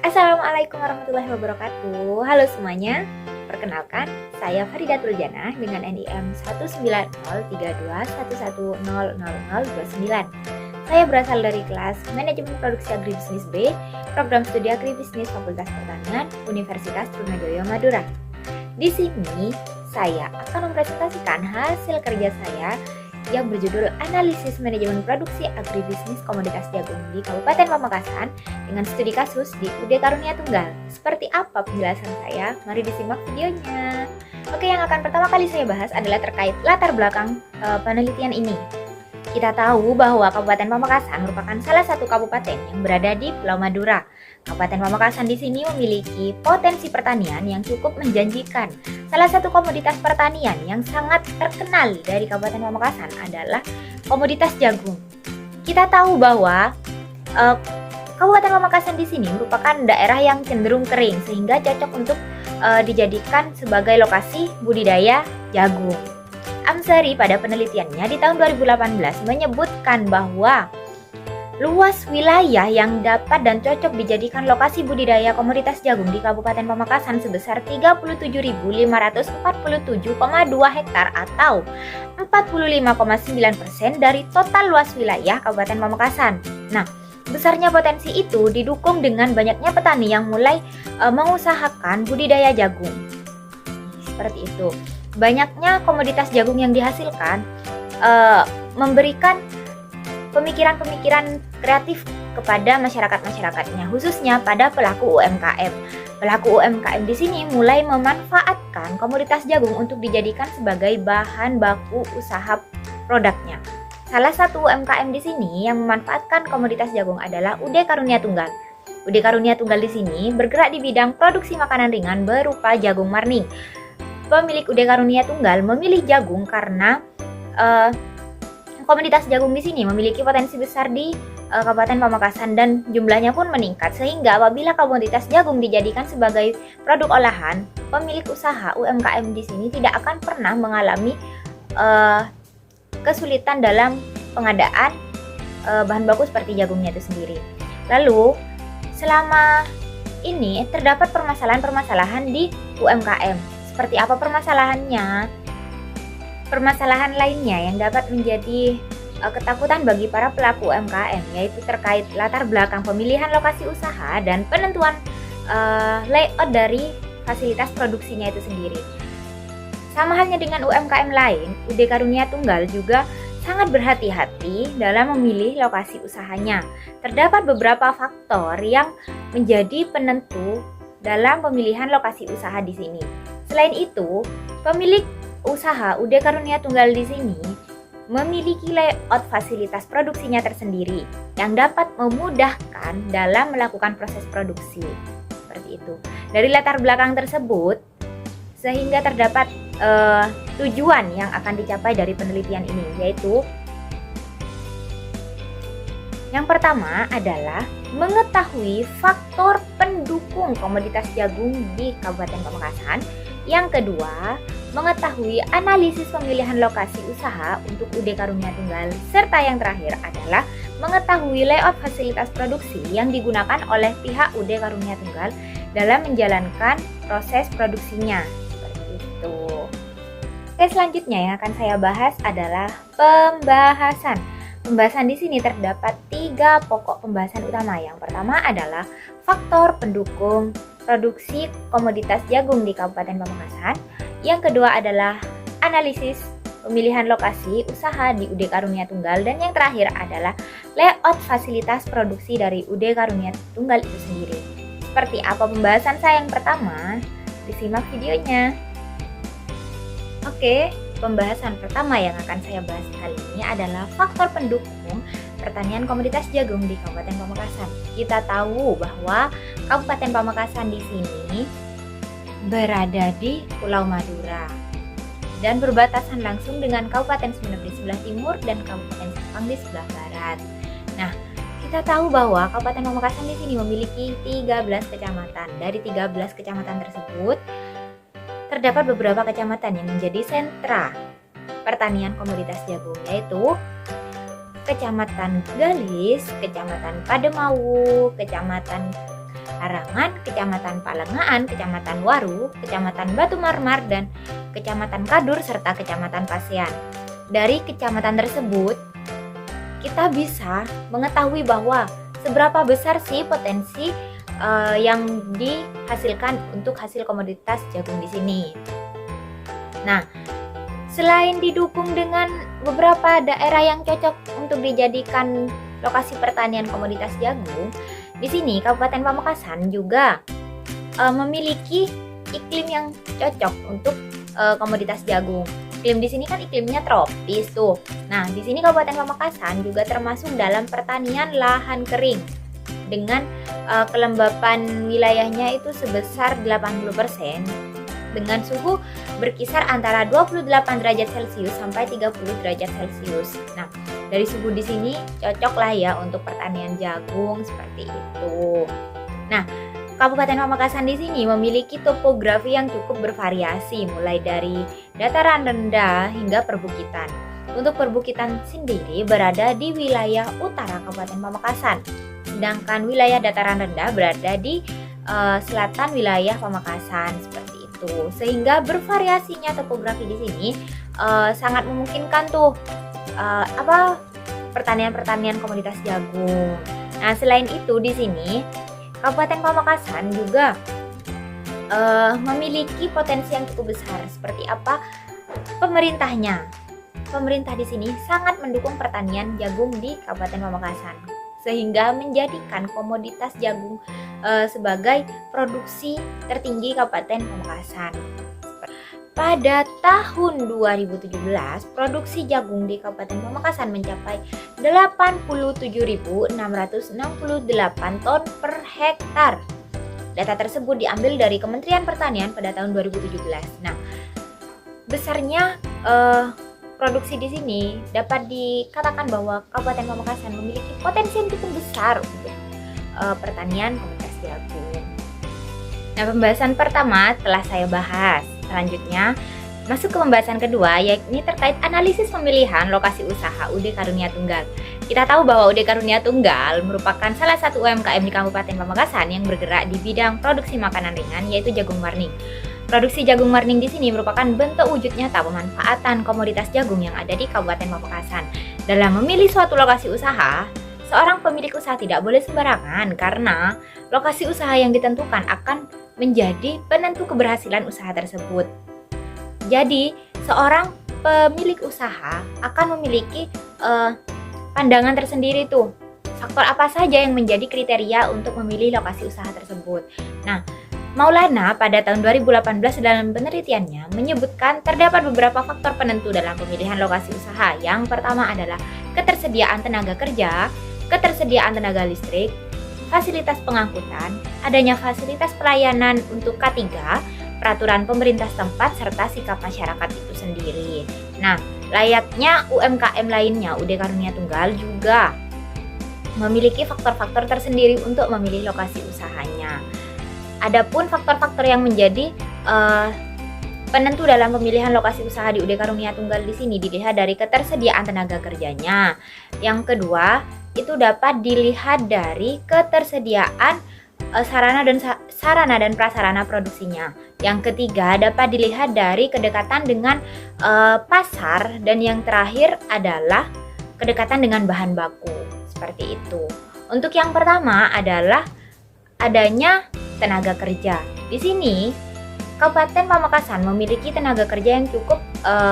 Assalamualaikum warahmatullahi wabarakatuh. Halo semuanya. Perkenalkan, saya Faridatul Janah dengan NIM 1903211000029. Saya berasal dari kelas Manajemen Produksi Agribisnis B, Program Studi Agribisnis Fakultas Pertanian, Universitas Trunojoyo Madura. Di sini, saya akan mempresentasikan hasil kerja saya yang berjudul Analisis Manajemen Produksi Agribisnis Komoditas Jagung di Kabupaten Pamekasan dengan studi kasus di UD Karunia Tunggal. Seperti apa penjelasan saya? Mari disimak videonya. Oke, yang akan pertama kali saya bahas adalah terkait latar belakang penelitian ini. Kita tahu bahwa Kabupaten Pamekasan merupakan salah satu kabupaten yang berada di Pulau Madura. Kabupaten Pamekasan di sini memiliki potensi pertanian yang cukup menjanjikan. Salah satu komoditas pertanian yang sangat terkenal dari Kabupaten Pamekasan adalah komoditas jagung. Kita tahu bahwa Kabupaten Pamekasan di sini merupakan daerah yang cenderung kering sehingga cocok untuk dijadikan sebagai lokasi budidaya jagung. Amsari pada penelitiannya di tahun 2018 menyebutkan bahwa luas wilayah yang dapat dan cocok dijadikan lokasi budidaya komoditas jagung di Kabupaten Pamekasan sebesar 37.547,2 hektar atau 45,9% dari total luas wilayah Kabupaten Pamekasan. Nah, besarnya potensi itu didukung dengan banyaknya petani yang mulai mengusahakan budidaya jagung. Seperti itu. Banyaknya komoditas jagung yang dihasilkan memberikan pemikiran-pemikiran kreatif kepada masyarakat-masyarakatnya, khususnya pada pelaku UMKM. Pelaku UMKM di sini mulai memanfaatkan komoditas jagung untuk dijadikan sebagai bahan baku usaha produknya. Salah satu UMKM di sini yang memanfaatkan komoditas jagung adalah UD Karunia Tunggal. UD Karunia Tunggal di sini bergerak di bidang produksi makanan ringan berupa jagung marning. Pemilik UD Karunia Tunggal memilih jagung karena komoditas jagung di sini memiliki potensi besar di Kabupaten Pamekasan dan jumlahnya pun meningkat, sehingga apabila komoditas jagung dijadikan sebagai produk olahan, pemilik usaha UMKM di sini tidak akan pernah mengalami kesulitan dalam pengadaan bahan baku seperti jagungnya itu sendiri. Lalu selama ini terdapat permasalahan-permasalahan di UMKM. Seperti apa permasalahannya? Permasalahan lainnya yang dapat menjadi ketakutan bagi para pelaku UMKM yaitu terkait latar belakang pemilihan lokasi usaha dan penentuan layout dari fasilitas produksinya itu sendiri. Sama halnya dengan UMKM lain, UD Karunia Tunggal juga sangat berhati-hati dalam memilih lokasi usahanya. Terdapat beberapa faktor yang menjadi penentu dalam pemilihan lokasi usaha di sini. Selain itu, pemilik usaha UD Karunia Tunggal di sini memiliki layout fasilitas produksinya tersendiri yang dapat memudahkan dalam melakukan proses produksi. Seperti itu. Dari latar belakang tersebut, sehingga terdapat tujuan yang akan dicapai dari penelitian ini, yaitu yang pertama adalah mengetahui faktor pendukung komoditas jagung di Kabupaten Pamekasan. Yang kedua, mengetahui analisis pemilihan lokasi usaha untuk UD Karunia Tunggal. Serta yang terakhir adalah mengetahui layout fasilitas produksi yang digunakan oleh pihak UD Karunia Tunggal dalam menjalankan proses produksinya. Seperti itu. Oke, selanjutnya yang akan saya bahas adalah pembahasan. Pembahasan di sini terdapat 3 pokok pembahasan utama. Yang pertama adalah faktor pendukung produksi komoditas jagung di Kabupaten Pamekasan. Yang kedua adalah analisis pemilihan lokasi usaha di UD Karunia Tunggal. Dan yang terakhir adalah layout fasilitas produksi dari UD Karunia Tunggal itu sendiri. Seperti apa pembahasan saya yang pertama? Disimak videonya. Oke. Pembahasan pertama yang akan saya bahas kali ini adalah faktor pendukung pertanian komoditas jagung di Kabupaten Pamekasan. Kita tahu bahwa Kabupaten Pamekasan di sini berada di Pulau Madura dan berbatasan langsung dengan Kabupaten Sumeneb di sebelah timur dan Kabupaten Sampang di sebelah barat. Nah, kita tahu bahwa Kabupaten Pamekasan di sini memiliki 13 kecamatan. Dari 13 kecamatan tersebut, terdapat beberapa kecamatan yang menjadi sentra pertanian komoditas jagung, yaitu Kecamatan Galis, Kecamatan Pademau, Kecamatan Harangan, Kecamatan Palengaan, Kecamatan Waru, Kecamatan Batu Marmar, dan Kecamatan Kadur, serta Kecamatan Pasean. Dari kecamatan tersebut, kita bisa mengetahui bahwa seberapa besar sih potensi yang dihasilkan untuk hasil komoditas jagung di sini. Nah, selain didukung dengan beberapa daerah yang cocok untuk dijadikan lokasi pertanian komoditas jagung, di sini Kabupaten Pamekasan juga memiliki iklim yang cocok untuk komoditas jagung. Iklim di sini kan iklimnya tropis tuh. Nah, di sini Kabupaten Pamekasan juga termasuk dalam pertanian lahan kering dengan kelembapan wilayahnya itu sebesar 80% dengan suhu berkisar antara 28 derajat Celcius sampai 30 derajat Celcius. Nah, dari suhu di sini cocok lah ya untuk pertanian jagung seperti itu. Nah, Kabupaten Pamekasan di sini memiliki topografi yang cukup bervariasi, mulai dari dataran rendah hingga perbukitan. Untuk perbukitan sendiri berada di wilayah utara Kabupaten Pamekasan, sedangkan wilayah dataran rendah berada di selatan wilayah Pamekasan seperti itu. Sehingga bervariasinya topografi di sini sangat memungkinkan tuh pertanian-pertanian komoditas jagung. Nah, selain itu di sini Kabupaten Pamekasan juga memiliki potensi yang cukup besar. Seperti apa pemerintahnya? Pemerintah di sini sangat mendukung pertanian jagung di Kabupaten Pamekasan, sehingga menjadikan komoditas jagung sebagai produksi tertinggi Kabupaten Pamekasan. Pada tahun 2017, produksi jagung di Kabupaten Pamekasan mencapai 87.668 ton per hektar. Data tersebut diambil dari Kementerian Pertanian pada tahun 2017. Nah, besarnya produksi di sini dapat dikatakan bahwa Kabupaten Pamekasan memiliki potensi yang cukup besar untuk pertanian komoditas jagung. Nah, pembahasan pertama telah saya bahas. Selanjutnya, masuk ke pembahasan kedua, yakni terkait analisis pemilihan lokasi usaha UD Karunia Tunggal. Kita tahu bahwa UD Karunia Tunggal merupakan salah satu UMKM di Kabupaten Pamekasan yang bergerak di bidang produksi makanan ringan, yaitu jagung warning. Produksi jagung warning di sini merupakan bentuk wujud nyata pemanfaatan komoditas jagung yang ada di Kabupaten Pamekasan. Dalam memilih suatu lokasi usaha, seorang pemilik usaha tidak boleh sembarangan karena lokasi usaha yang ditentukan akan menjadi penentu keberhasilan usaha tersebut. Jadi, seorang pemilik usaha akan memiliki pandangan tersendiri tuh. Faktor apa saja yang menjadi kriteria untuk memilih lokasi usaha tersebut. Nah, Maulana pada tahun 2018 dalam penelitiannya menyebutkan terdapat beberapa faktor penentu dalam pemilihan lokasi usaha. Yang pertama adalah ketersediaan tenaga kerja, ketersediaan tenaga listrik, fasilitas pengangkutan, adanya fasilitas pelayanan untuk K3, peraturan pemerintah setempat, serta sikap masyarakat itu sendiri. Nah, layaknya UMKM lainnya, UD Karunia Tunggal juga memiliki faktor-faktor tersendiri untuk memilih lokasi usahanya. Adapun faktor-faktor yang menjadi penentu dalam pemilihan lokasi usaha di UD Karunia Tunggal di sini dilihat dari ketersediaan tenaga kerjanya. Yang kedua, itu dapat dilihat dari ketersediaan sarana dan prasarana produksinya. Yang ketiga, dapat dilihat dari kedekatan dengan pasar, dan yang terakhir adalah kedekatan dengan bahan baku. Seperti itu. Untuk yang pertama adalah adanya tenaga kerja. Di sini Kabupaten Pamekasan memiliki tenaga kerja yang cukup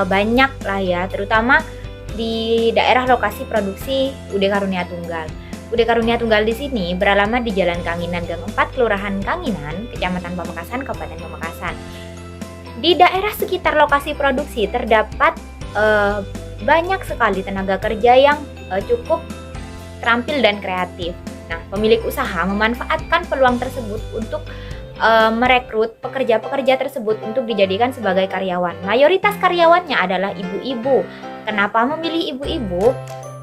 banyak lah ya, terutama di daerah lokasi produksi UD Karunia Tunggal. UD Karunia Tunggal di sini beralamat di Jalan Kanginan Gang 4, Kelurahan Kanginan, Kecamatan Pamekasan, Kabupaten Pamekasan. Di daerah sekitar lokasi produksi terdapat banyak sekali tenaga kerja yang cukup terampil dan kreatif. Nah, pemilik usaha memanfaatkan peluang tersebut untuk merekrut pekerja-pekerja tersebut untuk dijadikan sebagai karyawan. Mayoritas karyawannya adalah ibu-ibu. Kenapa memilih ibu-ibu?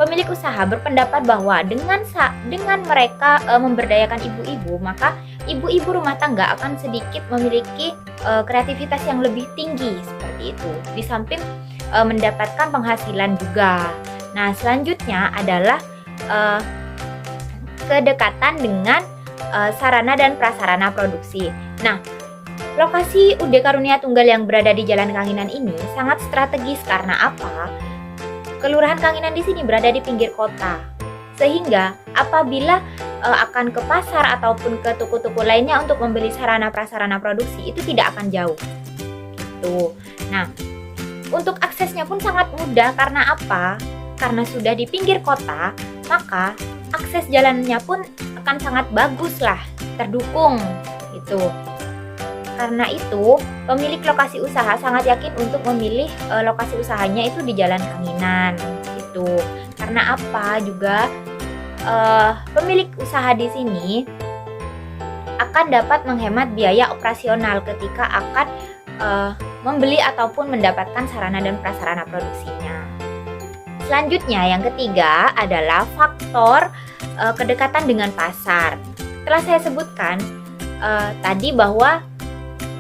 Pemilik usaha berpendapat bahwa dengan mereka memberdayakan ibu-ibu, maka ibu-ibu rumah tangga akan sedikit memiliki kreativitas yang lebih tinggi seperti itu. Di samping mendapatkan penghasilan juga. Nah, selanjutnya adalah kedekatan dengan sarana dan prasarana produksi. Nah, lokasi UD Karunia Tunggal yang berada di Jalan Kanginan ini sangat strategis karena apa? Kelurahan Kanginan di sini berada di pinggir kota, sehingga apabila akan ke pasar ataupun ke toko-toko lainnya untuk membeli sarana prasarana produksi itu tidak akan jauh. Gitu. Nah, untuk aksesnya pun sangat mudah karena apa? Karena sudah di pinggir kota, maka akses jalannya pun akan sangat bagus lah, terdukung gitu. Karena itu, pemilik lokasi usaha sangat yakin untuk memilih lokasi usahanya itu di Jalan Kanginan gitu. Karena apa juga pemilik usaha di sini akan dapat menghemat biaya operasional ketika akan membeli ataupun mendapatkan sarana dan prasarana produksinya. Selanjutnya yang ketiga adalah faktor kedekatan dengan pasar. Telah saya sebutkan tadi bahwa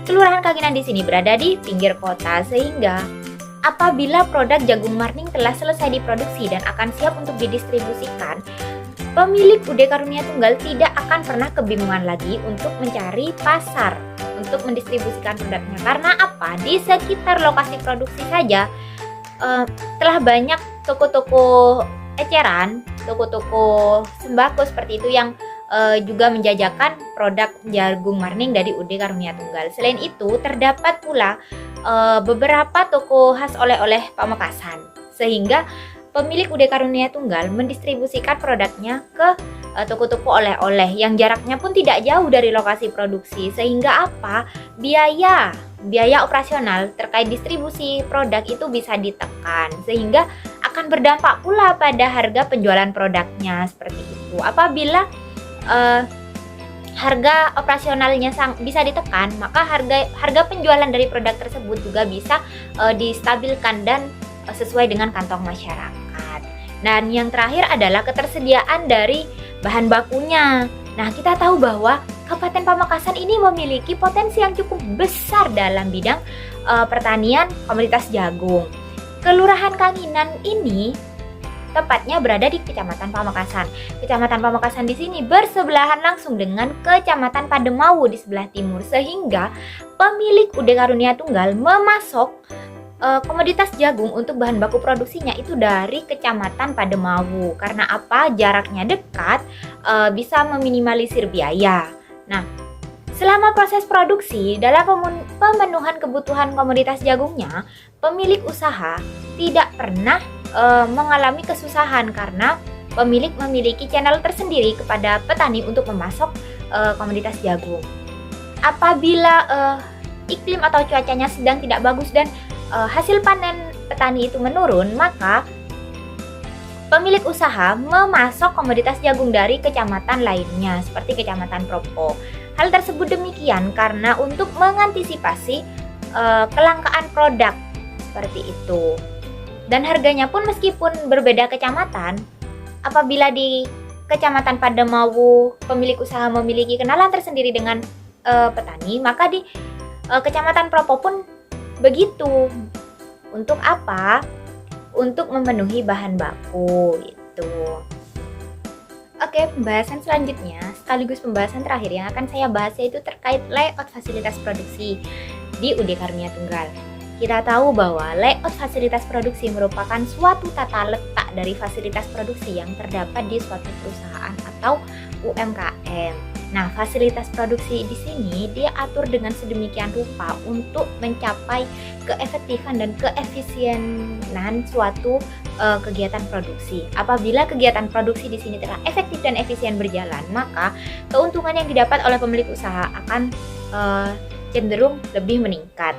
Kelurahan Kanginan di sini berada di pinggir kota, sehingga apabila produk jagung marning telah selesai diproduksi dan akan siap untuk didistribusikan, pemilik UD Karunia Tunggal tidak akan pernah kebingungan lagi untuk mencari pasar untuk mendistribusikan produknya. Karena apa? Di sekitar lokasi produksi saja telah banyak toko-toko eceran, toko-toko sembako seperti itu yang juga menjajakan produk jagung marning dari UD Karunia Tunggal. Selain itu, terdapat pula beberapa toko khas oleh-oleh Pamekasan, sehingga pemilik UD Karunia Tunggal mendistribusikan produknya ke toko-toko oleh-oleh yang jaraknya pun tidak jauh dari lokasi produksi, sehingga apa? Biaya operasional terkait distribusi produk itu bisa ditekan, sehingga akan berdampak pula pada harga penjualan produknya seperti itu. Apabila harga operasionalnya bisa ditekan, maka harga penjualan dari produk tersebut juga bisa distabilkan dan sesuai dengan kantong masyarakat. Dan yang terakhir adalah ketersediaan dari bahan bakunya. Nah, kita tahu bahwa Kabupaten Pamekasan ini memiliki potensi yang cukup besar dalam bidang pertanian komoditas jagung. Kelurahan Kanginan ini tepatnya berada di Kecamatan Pamekasan. Kecamatan Pamekasan di sini bersebelahan langsung dengan Kecamatan Pademawu di sebelah timur, sehingga pemilik UD Karunia Tunggal memasok komoditas jagung untuk bahan baku produksinya itu dari Kecamatan Pademawu. Karena apa? Jaraknya dekat, bisa meminimalisir biaya. Nah, selama proses produksi, dalam pemenuhan kebutuhan komoditas jagungnya, pemilik usaha tidak pernah mengalami kesusahan karena pemilik memiliki channel tersendiri kepada petani untuk memasok komoditas jagung. Apabila iklim atau cuacanya sedang tidak bagus dan hasil panen petani itu menurun, maka pemilik usaha memasok komoditas jagung dari kecamatan lainnya seperti Kecamatan Propo. Hal tersebut demikian karena untuk mengantisipasi kelangkaan produk seperti itu. Dan harganya pun meskipun berbeda kecamatan, apabila di Kecamatan Pademawu pemilik usaha memiliki kenalan tersendiri dengan petani, maka di Kecamatan Propo pun begitu. Untuk apa? Untuk memenuhi bahan baku itu. Oke, pembahasan selanjutnya sekaligus pembahasan terakhir yang akan saya bahas yaitu terkait layout fasilitas produksi di UD Karunia Tunggal. Kita tahu bahwa layout fasilitas produksi merupakan suatu tata letak dari fasilitas produksi yang terdapat di suatu perusahaan atau UMKM. Nah, fasilitas produksi di sini diatur dengan sedemikian rupa untuk mencapai keefektifan dan keefisienan suatu kegiatan produksi. Apabila kegiatan produksi di sini telah efektif dan efisien berjalan, maka keuntungan yang didapat oleh pemilik usaha akan cenderung lebih meningkat.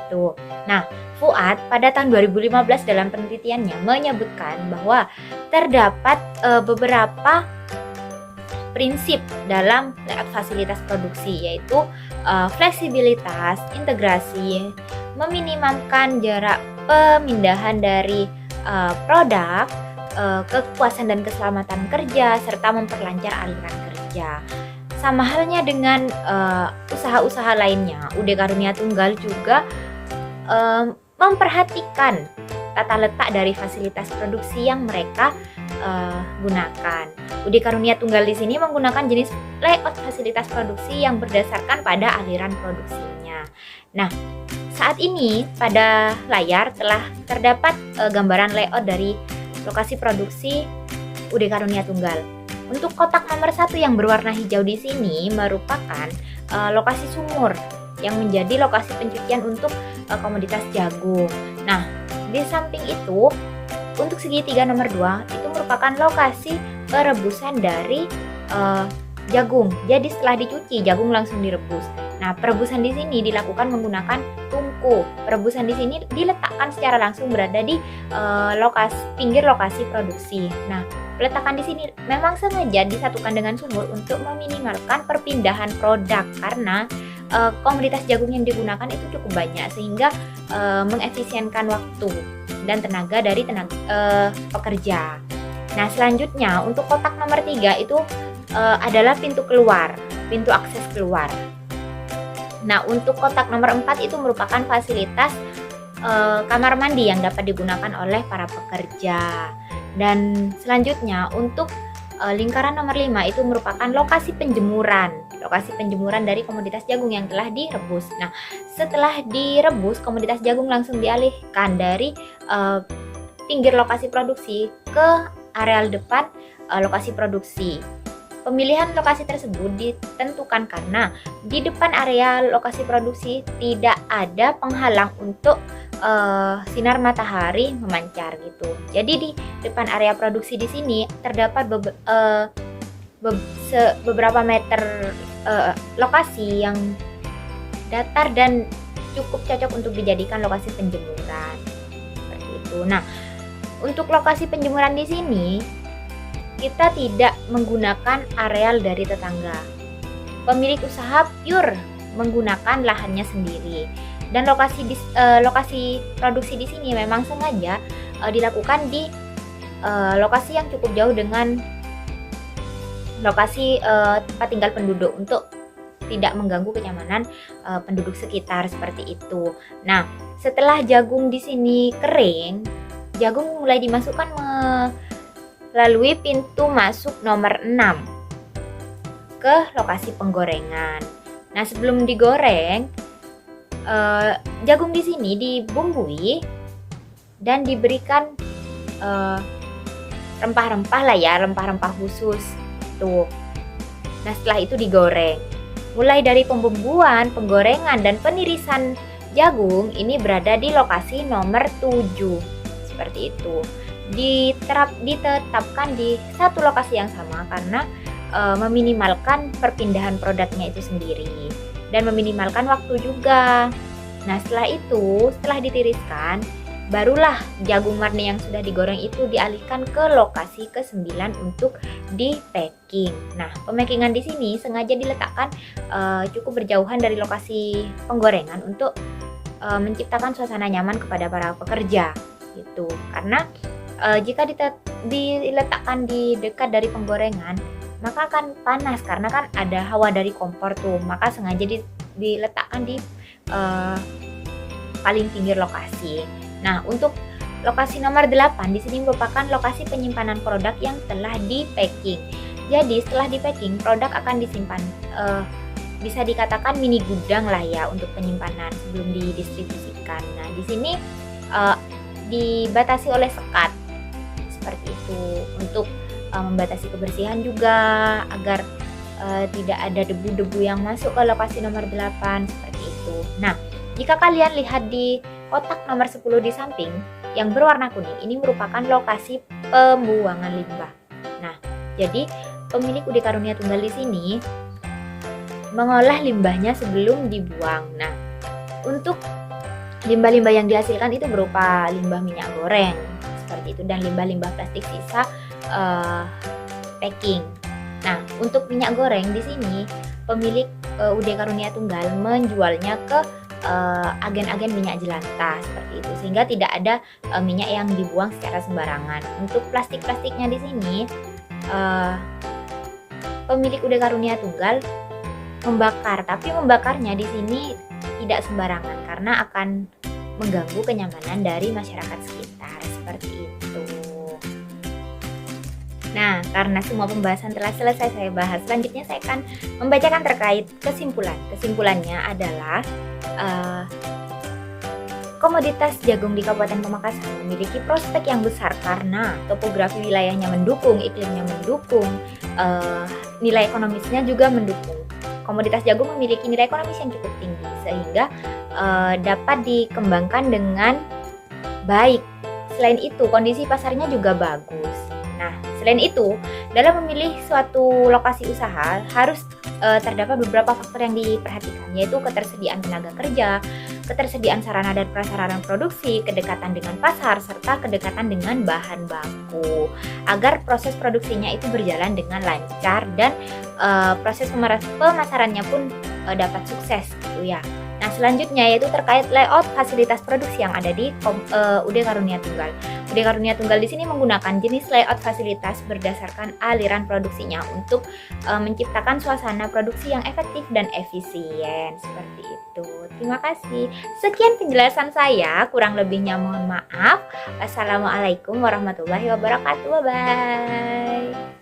Gitu. Nah, Fuad pada tahun 2015 dalam penelitiannya menyebutkan bahwa terdapat beberapa prinsip dalam layout fasilitas produksi, yaitu fleksibilitas, integrasi, meminimumkan jarak pemindahan dari produk, kepuasan dan keselamatan kerja, serta memperlancar aliran kerja. Sama halnya dengan usaha-usaha lainnya, UD Karunia Tunggal juga memperhatikan tata letak dari fasilitas produksi yang mereka gunakan. Budi Karunia Tunggal di sini menggunakan jenis layout fasilitas produksi yang berdasarkan pada aliran produksinya. Nah, saat ini pada layar telah terdapat gambaran layout dari lokasi produksi Budi Karunia Tunggal. Untuk kotak nomor 1 yang berwarna hijau di sini merupakan lokasi sumur yang menjadi lokasi pencucian untuk komoditas jagung. Nah, di samping itu untuk segitiga nomor 2 itu merupakan lokasi perebusan dari jagung. Jadi setelah dicuci jagung langsung direbus. Nah, perebusan di sini dilakukan menggunakan tungku. Perebusan di sini diletakkan secara langsung berada di pinggir lokasi produksi. Nah, peletakan di sini memang sengaja disatukan dengan sumur untuk meminimalkan perpindahan produk karena komoditas jagung yang digunakan itu cukup banyak sehingga mengefisienkan waktu dan tenaga dari pekerja. Nah, selanjutnya untuk kotak nomor 3 itu adalah pintu keluar, pintu akses keluar. Nah, untuk kotak nomor 4 itu merupakan fasilitas kamar mandi yang dapat digunakan oleh para pekerja. Dan selanjutnya untuk lingkaran nomor 5 itu merupakan lokasi penjemuran dari komoditas jagung yang telah direbus. Nah, setelah direbus komoditas jagung langsung dialihkan dari pinggir lokasi produksi ke areal depan lokasi produksi. Pemilihan lokasi tersebut ditentukan karena di depan area lokasi produksi tidak ada penghalang untuk sinar matahari memancar gitu. Jadi di depan area produksi di sini terdapat beberapa meter lokasi yang datar dan cukup cocok untuk dijadikan lokasi penjemuran. Seperti itu. Nah, untuk lokasi penjemuran di sini kita tidak menggunakan areal dari tetangga. Pemilik usaha pure menggunakan lahannya sendiri. Dan lokasi produksi di sini memang sengaja dilakukan di lokasi yang cukup jauh dengan lokasi tempat tinggal penduduk untuk tidak mengganggu kenyamanan penduduk sekitar seperti itu. Nah, setelah jagung di sini kering, jagung mulai dimasukkan melalui pintu masuk nomor 6 ke lokasi penggorengan. Nah, sebelum digoreng, jagung di sini dibumbui dan diberikan rempah-rempah lah ya, rempah-rempah khusus tuh. Nah, setelah itu digoreng. Mulai dari pembumbuan, penggorengan dan penirisan jagung ini berada di lokasi nomor 7. Seperti itu. Ditetapkan di satu lokasi yang sama karena meminimalkan perpindahan produknya itu sendiri dan meminimalkan waktu juga. Nah, setelah ditiriskan, barulah jagung marni yang sudah digoreng itu dialihkan ke lokasi ke-9 untuk di-packing. Nah, pemackingan di sini sengaja diletakkan cukup berjauhan dari lokasi penggorengan untuk menciptakan suasana nyaman kepada para pekerja gitu. Karena jika diletakkan di dekat dari penggorengan, maka akan panas karena kan ada hawa dari kompor tuh. Maka sengaja diletakkan di paling pinggir lokasi. Nah, untuk lokasi nomor 8 di sini merupakan lokasi penyimpanan produk yang telah di-packing. Jadi, setelah di-packing, produk akan disimpan bisa dikatakan mini gudang lah ya untuk penyimpanan sebelum didistribusikan. Nah, di sini dibatasi oleh sekat seperti itu untuk membatasi kebersihan juga agar tidak ada debu-debu yang masuk ke lokasi nomor 8 seperti itu. Nah, jika kalian lihat di kotak nomor 10 di samping yang berwarna kuning, ini merupakan lokasi pembuangan limbah. Nah, jadi pemilik Budi Karunia Tunggal di sini mengolah limbahnya sebelum dibuang. Nah, untuk limbah-limbah yang dihasilkan itu berupa limbah minyak goreng seperti itu dan limbah-limbah plastik sisa packing. Nah, untuk minyak goreng di sini pemilik Budi Karunia Tunggal menjualnya ke agen-agen minyak jelantah seperti itu sehingga tidak ada minyak yang dibuang secara sembarangan. Untuk plastiknya di sini pemilik Budi Karunia Tunggal membakar, tapi membakarnya di sini tidak sembarangan karena akan mengganggu kenyamanan dari masyarakat sekitar seperti itu. Nah, karena semua pembahasan telah selesai saya bahas, selanjutnya saya akan membacakan terkait kesimpulan. Kesimpulannya adalah komoditas jagung di Kabupaten Pamekasan memiliki prospek yang besar karena topografi wilayahnya mendukung, iklimnya mendukung, nilai ekonomisnya juga mendukung. Komoditas jagung memiliki nilai ekonomis yang cukup tinggi sehingga dapat dikembangkan dengan baik. Selain itu, kondisi pasarnya juga bagus. Nah, selain itu, dalam memilih suatu lokasi usaha harus terdapat beberapa faktor yang diperhatikan, yaitu ketersediaan tenaga kerja, ketersediaan sarana dan prasarana produksi, kedekatan dengan pasar, serta kedekatan dengan bahan baku, agar proses produksinya itu berjalan dengan lancar dan proses pemasarannya pun dapat sukses gitu ya. Nah, selanjutnya yaitu terkait layout fasilitas produksi yang ada di UD Karunia Tunggal. UD Karunia Tunggal di sini menggunakan jenis layout fasilitas berdasarkan aliran produksinya untuk menciptakan suasana produksi yang efektif dan efisien. Seperti itu. Terima kasih. Sekian penjelasan saya, kurang lebihnya mohon maaf. Wassalamualaikum warahmatullahi wabarakatuh. Bye bye.